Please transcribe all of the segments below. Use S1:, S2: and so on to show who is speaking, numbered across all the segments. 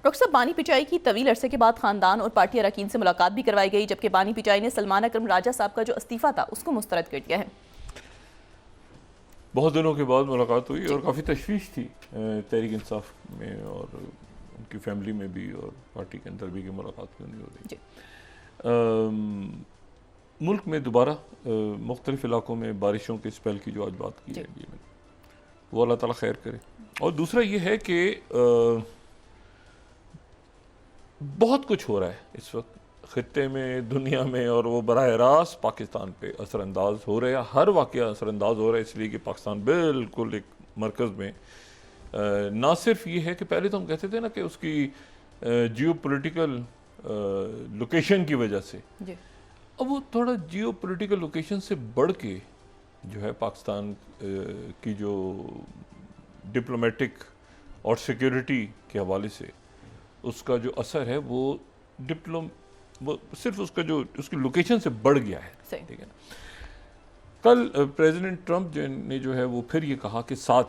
S1: Doctor साहब, बानी पिचाई की तवील अरसे के बाद खानदान और पार्टी अरकान से मुलाकात भी करवाई गई, जबकि बानी पिचाई ने सलमान अकरम राजा साहब का जो इस्तीफा था उसको मुस्तरद कर दिया है।
S2: बहुत दिनों के बाद मुलाकात हुई और काफ़ी तशवीश थी तहरीक इंसाफ में और उनकी फैमिली में भी और पार्टी के अंदर भी, की मुलाकात क्यों नहीं हो रही। मुल्क में दोबारा मुख्तलिफ इलाकों में बारिशों के स्पेल की जो आज बात की है, वो अल्लाह ताला खैर करे। और दूसरा ये है कि बहुत कुछ हो रहा है इस वक्त ख़ित्ते में, दुनिया में, और वो बराह रास्त पाकिस्तान पे असरअंदाज हो रहे हैं। हर वाक़या असरअंदाज हो रहा है, इसलिए कि पाकिस्तान बिल्कुल एक मरकज़ में ना सिर्फ ये है कि पहले तो हम कहते थे ना कि उसकी जियो पोलिटिकल लोकेशन की वजह से, अब वो थोड़ा जियो पोलिटिकल लोकेशन से बढ़ के जो है पाकिस्तान की जो डिप्लोमेटिक और सिक्योरिटी के हवाले से उसका जो असर है वो सिर्फ उसका जो उसकी लोकेशन से बढ़ गया है। ठीक है ना। कल प्रेसिडेंट ट्रंप ने जो है वो फिर ये कहा कि 7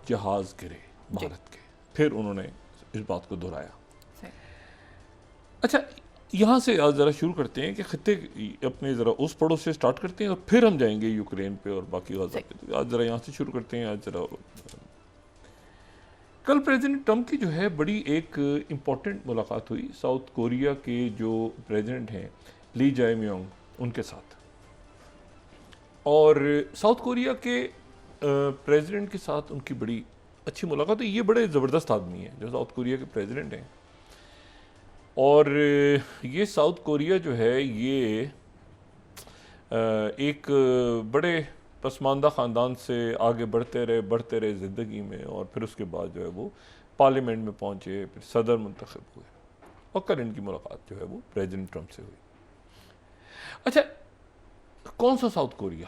S2: जहाज गिरे भारत के, फिर उन्होंने इस बात को दोहराया। अच्छा, यहाँ से आज ज़रा शुरू करते हैं कि खत्ते अपने ज़रा उस पड़ोस से स्टार्ट करते हैं और फिर हम जाएंगे यूक्रेन पे और बाकी गाज़ा पे। तो आज ज़रा यहाँ से शुरू करते हैं। आज ज़रा कल प्रेसिडेंट ट्रंप की जो है बड़ी एक इम्पॉर्टेंट मुलाकात हुई साउथ कोरिया के जो प्रेसिडेंट हैं ली जाए म्योंग, उनके साथ। और साउथ कोरिया के प्रेसिडेंट के साथ उनकी बड़ी अच्छी मुलाकात हुई। ये बड़े ज़बरदस्त आदमी हैं जो साउथ कोरिया के प्रेसिडेंट हैं। और ये साउथ कोरिया जो है ये एक बड़े पसमानदा ख़ानदान से आगे बढ़ते रहे ज़िंदगी में, और फिर उसके बाद जो है वो पार्लियामेंट में पहुँचे, फिर सदर मुंतखब हुए, और कल इनकी मुलाकात जो है वो प्रेसिडेंट ट्रंप से हुई। अच्छा, कौन सा साउथ कोरिया?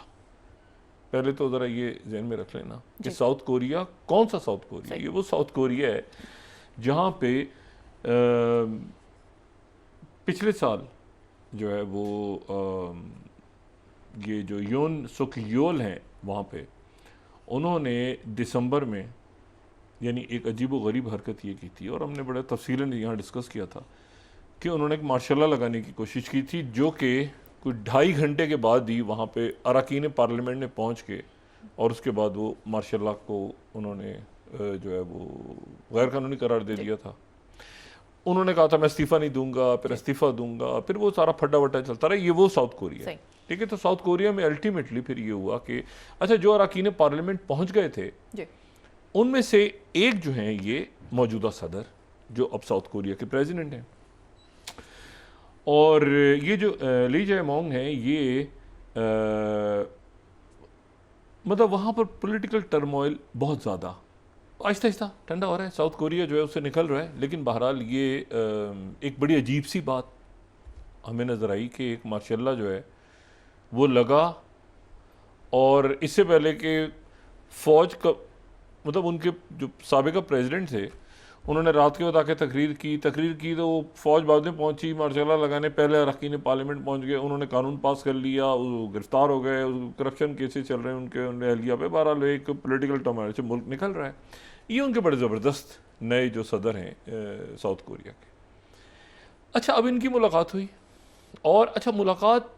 S2: पहले तो ज़रा ये ज़हन में रख लेना कि साउथ कोरिया कौन सा साउथ कोरिया? ये वो साउथ कोरिया है जहाँ पे पिछले साल जो है वो ये जो योन सुक योल हैं वहाँ पे, उन्होंने दिसंबर में यानी एक अजीब व गरीब हरकत ये की थी, और हमने बड़ा तफसीलन यहाँ डिस्कस किया था कि उन्होंने एक मार्शल लॉ लगाने की कोशिश की थी, जो कि कुछ 2.5 घंटे के बाद ही वहाँ पे अरकान पार्लियामेंट में पहुँच के, और उसके बाद वो मार्शल लॉ को उन्होंने जो है वो गैर कानूनी करार दे दिया था। उन्होंने कहा था मैं इस्तीफ़ा नहीं दूंगा, फिर इस्तीफ़ा दूंगा, फिर वो सारा फड्डा वड्डा चलता रहा। ये वो साउथ कोरिया, ठीक है। तो साउथ कोरिया में अल्टीमेटली फिर ये हुआ कि अच्छा, जो अरकान पार्लियामेंट पहुंच गए थे उनमें से एक जो हैं ये मौजूदा सदर, जो अब साउथ कोरिया के प्रेसिडेंट हैं, और ये जो ली जाए मोंग हैं, ये मतलब वहाँ पर पॉलिटिकल टर्मोइल बहुत ज़्यादा आहिस्ता आहिस्ता ठंडा हो रहा है। साउथ कोरिया जो है उससे निकल रहा है, लेकिन बहरहाल ये एक बड़ी अजीब सी बात हमें नज़र आई कि एक मार्शल जो है वो लगा, और इससे पहले कि फ़ौज का मतलब उनके जो साबिका प्रेसिडेंट थे उन्होंने रात के वक्त आके तकरीर की तो फ़ौज बाद में पहुंची, मार्शल लगाने पहले अरकान पार्लियामेंट पहुंच गए, उन्होंने कानून पास कर लिया, वो गिरफ्तार हो गए, करप्शन केसेस चल रहे हैं उनके अहलिया पे। बहरहाल एक पोलिटिकल टर्मोइल से मुल्क निकल रहा है। ये उनके बड़े ज़बरदस्त नए जो सदर हैं साउथ कोरिया के। अच्छा, अब इनकी मुलाकात हुई, और अच्छा मुलाकात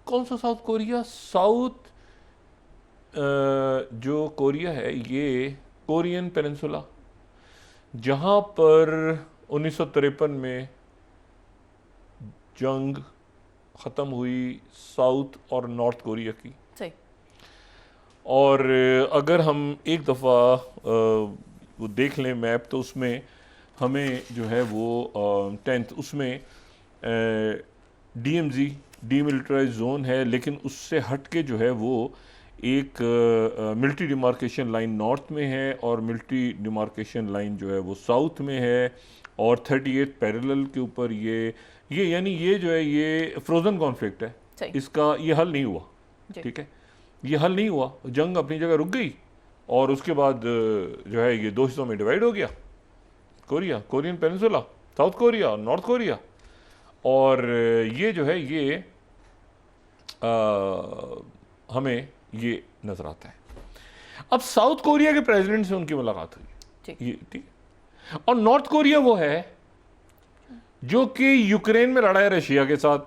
S2: कौन सा साउथ कोरिया? साउथ जो कोरिया है ये कोरियन पेनिनसुला, जहाँ पर 1953 में जंग ख़त्म हुई साउथ और नॉर्थ कोरिया की।
S1: सही।
S2: और अगर हम एक दफ़ा वो देख लें मैप, तो उसमें हमें जो है वो 10th उसमें DMZ डीमिलिटराइज जोन है, लेकिन उससे हट के जो है वो एक मिलिट्री डिमार्केशन लाइन नॉर्थ में है, और मिलिट्री डिमार्केशन लाइन जो है वो साउथ में है, और 38 पैरेलल के ऊपर ये यानी ये जो है ये फ्रोजन कॉन्फ्लिक्ट है। इसका ये हल नहीं हुआ, ठीक है, ये हल नहीं हुआ, जंग अपनी जगह रुक गई, और उसके बाद जो है ये 2 हिस्सों में डिवाइड हो गया कोरियन पेनिनसुला, साउथ कोरिया और नॉर्थ कोरिया। और ये जो है ये हमें ये नजर आता है। अब साउथ कोरिया के प्रेसिडेंट से उनकी मुलाकात हुई, ये ठीक, और नॉर्थ कोरिया वो है जो कि यूक्रेन में लड़ा है रशिया के साथ,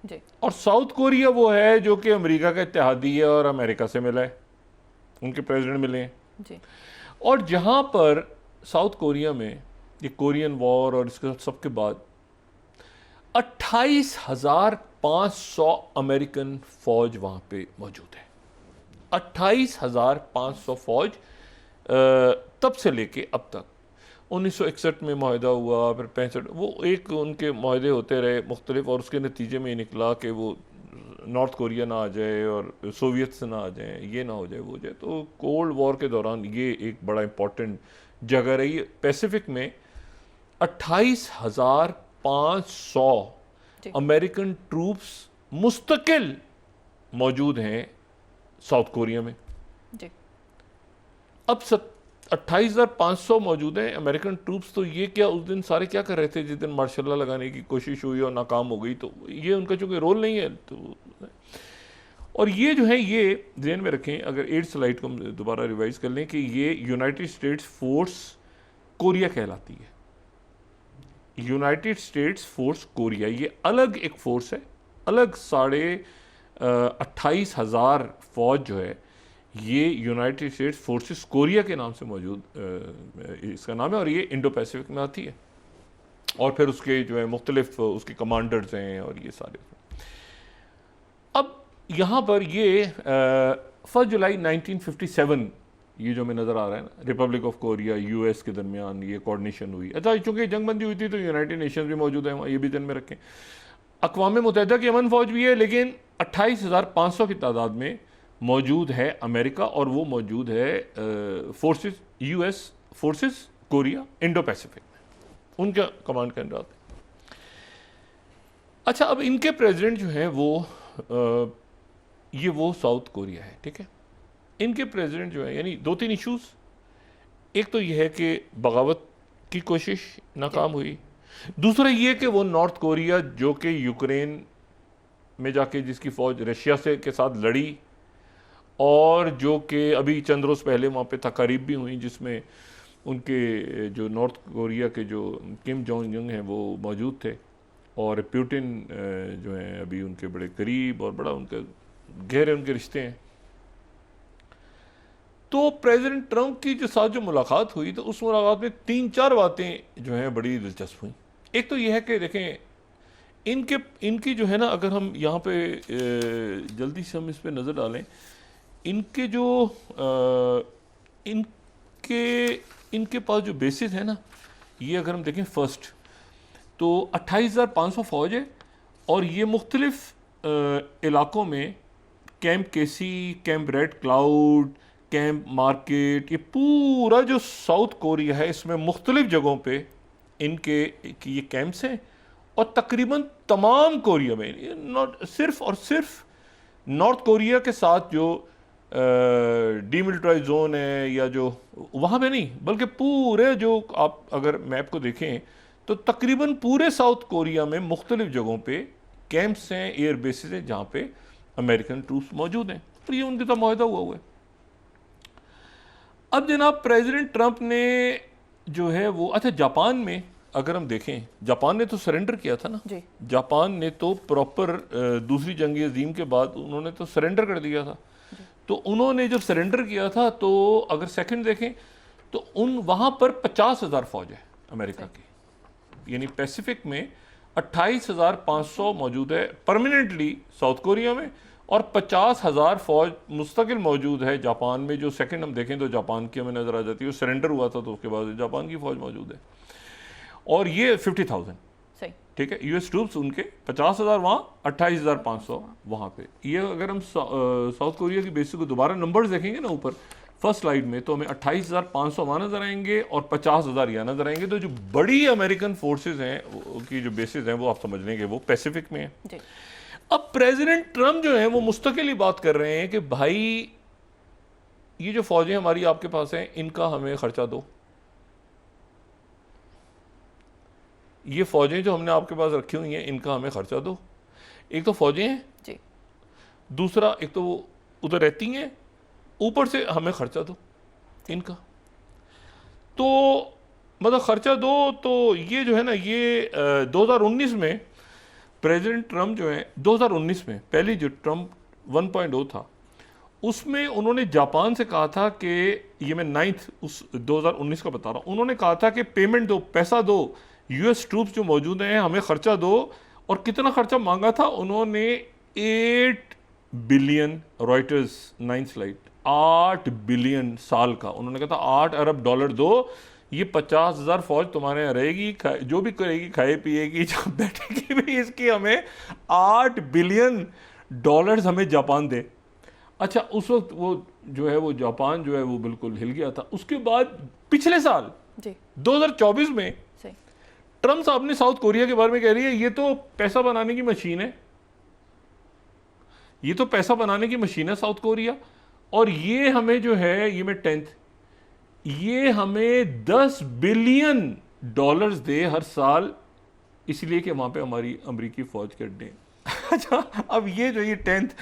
S1: जी
S2: और साउथ कोरिया वो है जो कि अमेरिका का इत्तेहादी है और अमेरिका से मिला है, उनके प्रेसिडेंट मिले हैं।
S1: जी
S2: और जहां पर साउथ कोरिया में ये कोरियन वॉर और इसके सबके बाद 28,500 अमेरिकन फौज वहां पे मौजूद है। 28,500 फौज तब से लेके अब तक। 1961 में माहिदा हुआ, फिर 65, वो एक उनके माहिदे होते रहे मुख्तलिफ, और उसके नतीजे में ये निकला कि वो नॉर्थ कोरिया ना आ जाए और सोवियत से ना आ जाए, ये ना हो जाए, वो हो जाए। तो कोल्ड वॉर के दौरान ये एक बड़ा इंपॉर्टेंट जगह रही। पैसिफिक में 28,500
S1: जी
S2: अमेरिकन ट्रूप्स मुस्तकिल मौजूद हैं साउथ कोरिया में।
S1: जी
S2: अब 28,500 मौजूद हैं अमेरिकन ट्रूप्स। तो ये क्या उस दिन सारे क्या कर रहे थे जिस दिन मार्शल लॉ लगाने की कोशिश हुई और नाकाम हो गई? तो ये उनका चूंकि रोल नहीं है तो। और ये जो है ये ध्यान में रखें, अगर 8 स्लाइड को हम दोबारा रिवाइज कर लें कि ये यूनाइटेड स्टेट्स फोर्स कोरिया कहलाती है। यूनाइटेड स्टेट्स फोर्स कोरिया ये अलग एक फोर्स है, अलग 28,500 फौज जो है ये यूनाइटेड स्टेट्स फोर्सेस कोरिया के नाम से मौजूद इसका नाम है, और ये इंडो पैसिफिक में आती है। और फिर उसके जो है मुख्तलिफ उसके कमांडर्स हैं और ये सारे। अब यहाँ पर ये 1 जुलाई 1957 ये जो हमें नज़र आ रहा है ना, रिपब्लिक ऑफ कोरिया यूएस के दरमियान ये कोऑर्डिनेशन हुई। अच्छा, चूंकि जंगबंदी हुई थी तो यूनाइटेड नेशंस भी मौजूद है वहाँ, ये भी ध्यान में रखें। अक़वाम मुत्तहिदा की अमन फौज भी है, लेकिन 28,500 की तादाद में मौजूद है अमेरिका, और वो मौजूद है forces US forces Korea Indo Pacific में, उनका कमांड के अंडर आते हैं। अच्छा, अब इनके प्रेसिडेंट जो हैं वो साउथ कोरिया है, ठीक है। इनके प्रेसिडेंट जो है, यानी 2-3 इश्यूज। एक तो यह है कि बगावत की कोशिश नाकाम हुई। दूसरा ये कि वो नॉर्थ कोरिया जो कि यूक्रेन में जाके जिसकी फौज रशिया से के साथ लड़ी, और जो कि अभी चंद रोज़ पहले वहाँ पे तकारीब भी हुई जिसमें उनके जो नॉर्थ कोरिया के जो किम जोंग युंग हैं वो मौजूद थे, और पुतिन जो हैं अभी उनके बड़े करीब और बड़ा उनके गहरे उनके रिश्ते हैं। तो प्रेसिडेंट ट्रंप की जो साथ जो मुलाकात हुई, तो उस मुलाकात में 3-4 बातें जो हैं बड़ी दिलचस्प हुई। एक तो यह है कि देखें इनकी जो है ना, अगर हम यहाँ पे जल्दी से हम इस पे नज़र डालें, इनके जो इनके पास जो बेसिस है ना, ये अगर हम देखें फर्स्ट तो 28,500 फौज है, और ये मुख्तलिफ इलाकों में Camp Casey, Camp Red Cloud, Camp Market, ये पूरा जो साउथ कोरिया है इसमें मुख्तलिफ जगहों पे इनके ये कैंप्स हैं। और तकरीबन तमाम कोरिया में, नॉट सिर्फ और सिर्फ नॉर्थ कोरिया के साथ जो डीमिलिटराइज जोन है या जो वहाँ पे नहीं, बल्कि पूरे जो आप अगर मैप को देखें तो तकरीबन पूरे साउथ कोरिया में मुख्तलिफ जगहों पे कैंप्स हैं, एयर बेसिस हैं जहाँ पे अमेरिकन ट्रूप्स मौजूद हैं, और ये उनके साथ मुआहदा हुआ है। अब जनाब प्रेसिडेंट ट्रंप ने जो है वो, अच्छा जापान में अगर हम देखें, जापान ने तो सरेंडर किया था ना
S1: जी।
S2: जापान ने तो प्रॉपर दूसरी जंग अजीम के बाद उन्होंने तो सरेंडर कर दिया था। तो उन्होंने जब सरेंडर किया था, तो अगर सेकंड देखें तो वहाँ पर 50,000 फौज है अमेरिका की, यानी पैसिफिक में 28,500 मौजूद है परमानेंटली साउथ कोरिया में, और 50,000 फौज मुस्तकिल मौजूद है जापान में। जो सेकंड हम देखें तो जापान की हमें नज़र आ जाती है, सरेंडर हुआ था तो उसके बाद जापान की फौज मौजूद है, और ये 50,000,
S1: सही,
S2: ठीक है। यूएस ट्रूप्स उनके 50,000 वहाँ, 28,500 वहाँ पे। ये अगर हम साउथ कोरिया की बेसिस को दोबारा नंबर्स देखेंगे ना ऊपर फर्स्ट स्लाइड में, तो हमें 28,500 वहाँ नजर आएंगे और 50,000 यहाँ नजर आएंगे। तो जो बड़ी अमेरिकन फोर्सेज हैं की जो बेसिस हैं वो आप समझ लेंगे वो पैसिफिक में है।
S1: जी।
S2: अब प्रेसिडेंट ट्रंप जो है वो मुस्तकिल ही बात कर रहे हैं कि भाई ये जो फौजें हमारी आपके पास हैं इनका हमें खर्चा दो, ये फौजें जो हमने आपके पास रखी हुई हैं इनका हमें खर्चा दो। एक तो फौजें हैं
S1: जी।
S2: दूसरा एक तो वो उधर रहती हैं, ऊपर से हमें खर्चा दो इनका। तो मतलब खर्चा दो तो ये जो है ना, ये 2019 में प्रेसिडेंट ट्रम्प जो है 2019 में पहली जो ट्रम्प 1.0 था उसमें उन्होंने जापान से कहा था कि, ये मैं 9th उस 2019 का बता रहा हूँ, उन्होंने कहा था कि पेमेंट दो, पैसा दो, यूएस ट्रूप्स जो मौजूद हैं हमें खर्चा दो। और कितना खर्चा मांगा था उन्होंने? 8 billion, Reuters 9th slide, 8 billion साल का। उन्होंने कहा था 8 अरब डॉलर दो, ये 50,000 फौज तुम्हारे यहाँ रहेगी, जो भी करेगी खाए पिएगी, जहाँ बैठेगी भी, इसकी हमें 8 बिलियन डॉलर्स हमें जापान दे। अच्छा, उस वक्त वो जो है वो जापान जो है वो बिल्कुल हिल गया था। उसके बाद पिछले साल
S1: जी
S2: 2024 में
S1: सही
S2: ट्रम्प साहब ने साउथ कोरिया के बारे में कह रही है ये तो पैसा बनाने की मशीन है, ये तो पैसा बनाने की मशीन है साउथ कोरिया, और ये हमें जो है, ये मैं 10th, ये हमें 10 बिलियन डॉलर्स दे हर साल, इसलिए कि वहां पे हमारी अमेरिकी फौज के अड्डे हैं। अच्छा, अब ये जो ये 10th,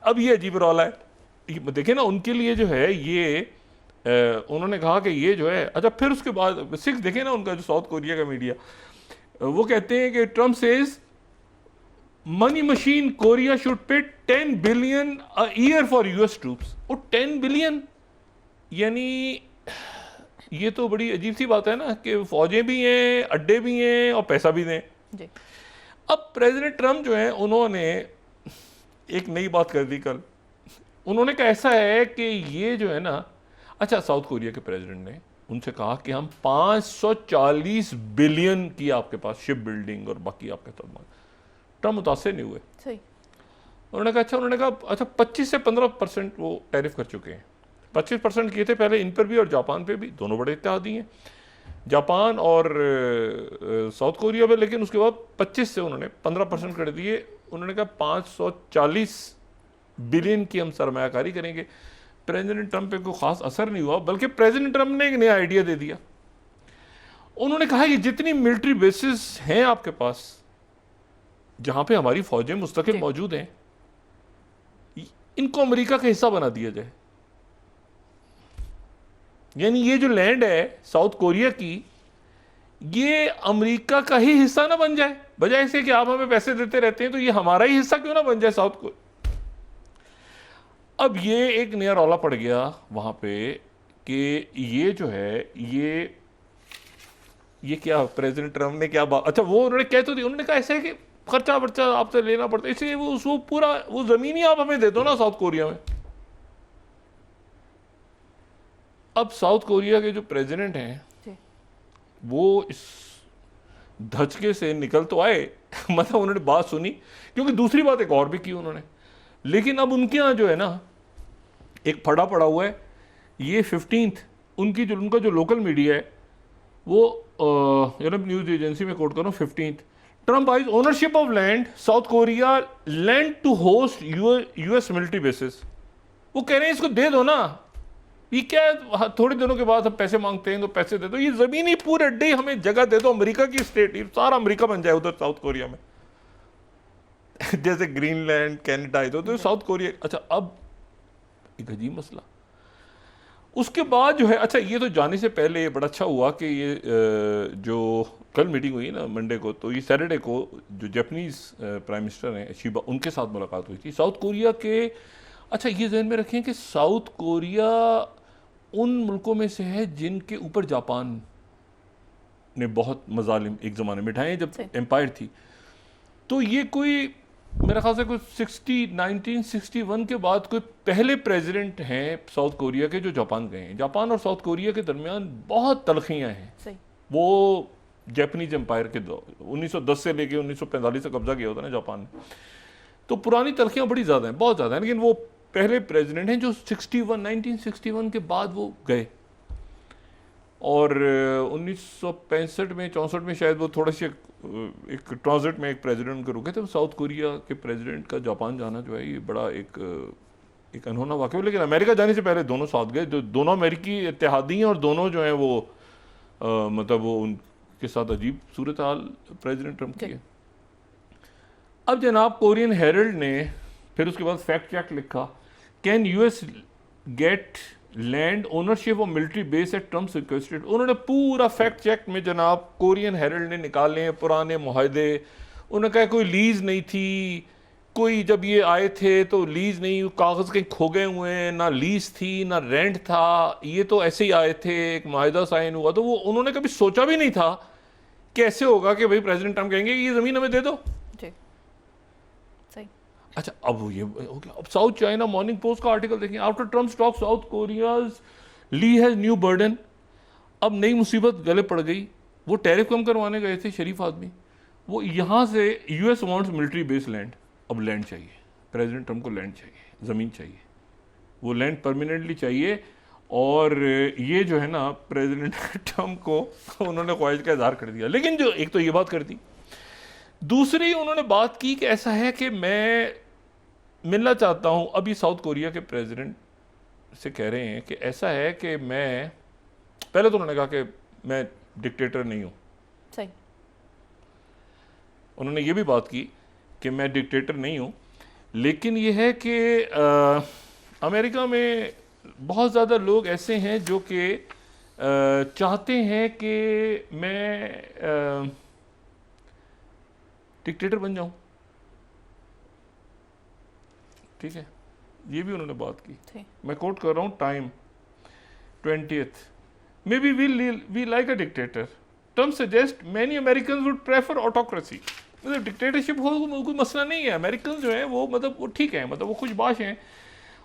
S2: अब ये अजीब रौला है। देखिए ना, उनके लिए जो है ये उन्होंने कहा कि ये जो है, अच्छा फिर उसके बाद 6 देखें ना उनका जो साउथ कोरिया का मीडिया, वो कहते हैं कि Trump says money machine Korea should pay 10 billion a year for US troops. वो 10 बिलियन, यानी ये तो बड़ी अजीब सी बात है ना कि फौजें भी हैं, अड्डे भी हैं और पैसा भी दें
S1: जी।
S2: अब प्रेसिडेंट ट्रम्प जो है उन्होंने एक नई बात कर दी कल। उन्होंने कहा ऐसा है कि ये जो है ना, अच्छा साउथ कोरिया के प्रेसिडेंट ने उनसे कहा कि हम 540 बिलियन की आपके पास शिप बिल्डिंग और बाकी आपके साथ। ट्रम्प मुतासर नहीं हुए।
S1: सही।
S2: उन्होंने कहा अच्छा 25 से 15% वो टैरिफ कर चुके हैं। 25% किए थे पहले इन पर भी और जापान पे भी, दोनों बड़े इत्तेहादी हैं जापान और साउथ कोरिया पे, लेकिन उसके बाद 25 से उन्होंने 15% कर दिए। उन्होंने कहा 540 बिलियन की हम सरमायाकारी करेंगे। प्रेसिडेंट ट्रम्प पे कोई खास असर नहीं हुआ, बल्कि प्रेसिडेंट ट्रम्प ने एक नया आइडिया दे दिया। उन्होंने कहा कि जितनी मिलिट्री बेसिस हैं आपके पास जहां पे हमारी फौजें मुस्तकिल मौजूद हैं, इनको अमेरिका का हिस्सा बना दिया जाए। यानी ये जो लैंड है साउथ कोरिया की, ये अमेरिका का ही हिस्सा ना बन जाए, बजाय से कि आप हमें पैसे देते रहते हैं तो ये हमारा ही हिस्सा क्यों ना बन जाए साउथ को। अब ये एक नया रौला पड़ गया वहां पे कि ये जो है ये क्या प्रेसिडेंट ट्रम्प ने क्या बात, अच्छा वो उन्होंने कह तो दी, उन्होंने कहा ऐसे है कि खर्चा वर्चा आपसे लेना पड़ता है, इसलिए वो पूरा वो जमीन ही आप हमें दे दो ना साउथ कोरिया में। अब साउथ कोरिया के जो प्रेसिडेंट हैं वो इस धचके से निकल तो आए मतलब उन्होंने बात सुनी, क्योंकि दूसरी बात एक और भी की उन्होंने। लेकिन अब उनके यहाँ जो है ना एक फड़ा पड़ा हुआ है, ये 15th उनका जो लोकल मीडिया है वो यूरोप न्यूज एजेंसी में कोट करो 15th, Trump eyes ownership of land South Korea land to host US military bases. वो कह रहे हैं इसको दे दो ना, ये क्या है, थोड़े दिनों के बाद हम पैसे मांगते हैं तो पैसे दे दो, ये जमीनी पूरे अड्डे हमें जगह दे दो, अमेरिका की स्टेट, ये सारा अमेरिका बन जाए उधर साउथ कोरिया में जैसे ग्रीनलैंड कनाडा है तो साउथ कोरिया। अच्छा अब एक अजीब मसला उसके बाद जो है, अच्छा ये तो जाने से पहले ये बड़ा अच्छा हुआ कि ये जो कल मीटिंग हुई ना मंडे को, तो ये सैटरडे को जो जापानीज प्राइम मिनिस्टर हैं शिबा, उनके साथ मुलाकात हुई थी साउथ कोरिया के। अच्छा ये जहन में रखें कि साउथ कोरिया उन मुल्कों में से है जिनके ऊपर जापान ने बहुत मजालिम एक ज़माने में ढाए जब एम्पायर थी। तो ये कोई मेरा ख्याल से कोई 1961 के बाद कोई पहले प्रेसिडेंट हैं साउथ कोरिया के जो जापान गए हैं। जापान और साउथ कोरिया के दरमियान बहुत तलखियाँ हैं। वो जापानीज एम्पायर के 1910 से लेके 1945 से कब्जा किया होता ना जापान ने, तो पुरानी तलखियाँ बड़ी ज़्यादा हैं, बहुत ज़्यादा हैं। लेकिन वो पहले प्रेसिडेंट हैं जो 1961 के बाद वो गए, और 1965 में 64 में शायद वो थोड़ा सी एक ट्रांजिट में एक प्रेसिडेंट को रुके थे। साउथ कोरिया के प्रेसिडेंट का जापान जाना जो है ये बड़ा एक अनहोना वाक़या। लेकिन अमेरिका जाने से पहले दोनों साथ गए, जो दोनों अमेरिकी इत्तेहादी हैं और दोनों जो हैं वो मतलब वो उनके साथ अजीब सूरत हाल प्रेसिडेंट ट्रम्प की है। अब जनाब कोरियन हेरल्ड ने फिर उसके बाद फैक्ट चेक लिखा, can US get land ownership of military base at Trump requested. उन्होंने पूरा फैक्ट चेक में जनाब कोरियन हेरल्ड ने निकाले हैं पुराने मुआहदे। उन्होंने कहा कोई लीज नहीं थी, कोई जब ये आए थे तो लीज नहीं, कागज़ कहीं खो गए हुए हैं, ना लीज थी ना रेंट था, ये तो ऐसे ही आए थे, एक मुआहदा साइन हुआ। तो वो उन्होंने कभी सोचा भी नहीं था कि ऐसे होगा कि भाई प्रेसिडेंट ट्रम्प कहेंगे कि ये ज़मीन हमें दे दो।
S1: जी सही।
S2: अच्छा, अब ये हो गया। अब साउथ चाइना मॉर्निंग पोस्ट का आर्टिकल देखिए, after Trump talk South Korea's Lee has new burden. अब नई मुसीबत गले पड़ गई। वो टैरिफ कम करवाने गए थे शरीफ आदमी, वो यहाँ से US wants military base land. अब लैंड चाहिए, प्रेसिडेंट ट्रम्प को लैंड चाहिए, ज़मीन चाहिए, वो लैंड परमानेंटली चाहिए। और ये जो है ना प्रेसिडेंट ट्रम्प को उन्होंने ख्वाहिश का इजहार कर दिया। लेकिन जो एक तो ये बात कर दी, दूसरी उन्होंने बात की कि ऐसा है कि मैं मिलना चाहता हूँ। अभी साउथ कोरिया के प्रेसिडेंट से कह रहे हैं कि ऐसा है कि मैं, पहले तो उन्होंने कहा कि मैं डिक्टेटर नहीं हूँ,
S1: सही।
S2: उन्होंने ये भी बात की कि मैं डिक्टेटर नहीं हूँ, लेकिन ये है कि अमेरिका में बहुत ज़्यादा लोग ऐसे हैं जो कि चाहते हैं कि मैं डिक्टेटर बन जाऊँ। ठीक है, ये भी उन्होंने बात की। मैं कोट कर रहा हूँ Time 20th, maybe we like a dictator, Trump suggest many American would prefer autocracy. मतलब डिक्टेटरशिप हो कोई मसला नहीं है, अमेरिकन जो है वो मतलब वो ठीक है, मतलब वो खुशबाश हैं,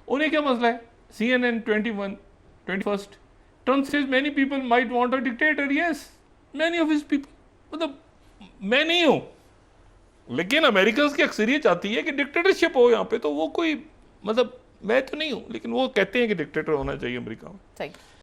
S2: उन्हें क्या मसला है। CNN 21 Trump says many people might want a dictator, yes many of his people. मतलब मैं नहीं हूँ, लेकिन अमेरिकन की अक्सरियत चाहती है कि डिक्टेटरशिप हो यहाँ पे, तो वो कोई मतलब मैं तो नहीं हूँ, लेकिन वो कहते हैं कि डिक्टेटर होना चाहिए अमेरिका में।
S1: सही।